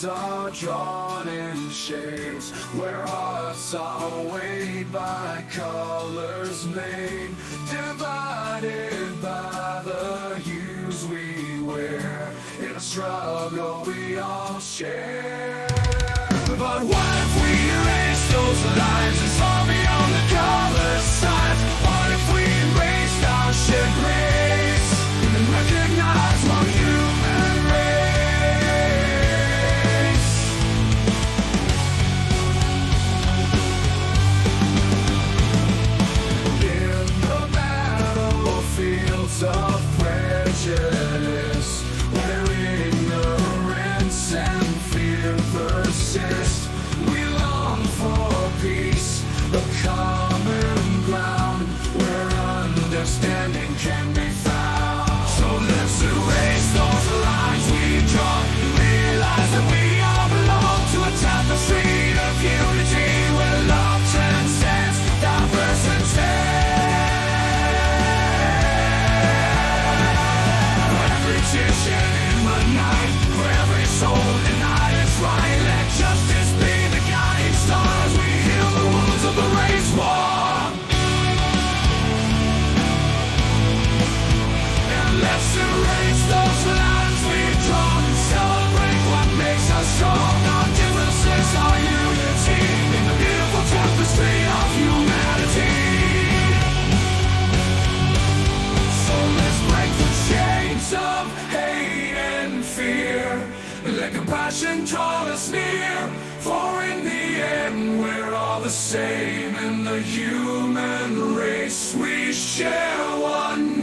lines are drawn in shades, where hearts are weighed by colors made, divided by the hues we wear, in a struggle we all share. But what if we erase those lines and saw beyond the color signs? What if we embraced our shared grace and recognized one human race? In the battlefields of prejudice, where ignorance and fear persist, we long for peace, a common ground where understanding can be found. So let's erase those lines we draw and realize that we all belong to a tapestry of unity where love transcends diversity. For every tear shed in the night, for every soul denied its right, let justice be the guiding star as we heal the wounds of the race war. And let's erase those lines we've drawn and celebrate what makes us strong. Our differences, our unity, in the beautiful tapestry of humanity. So let's break the chains of hate and fear, let compassion draw us near, for in the end we're all the same in the human race. We share one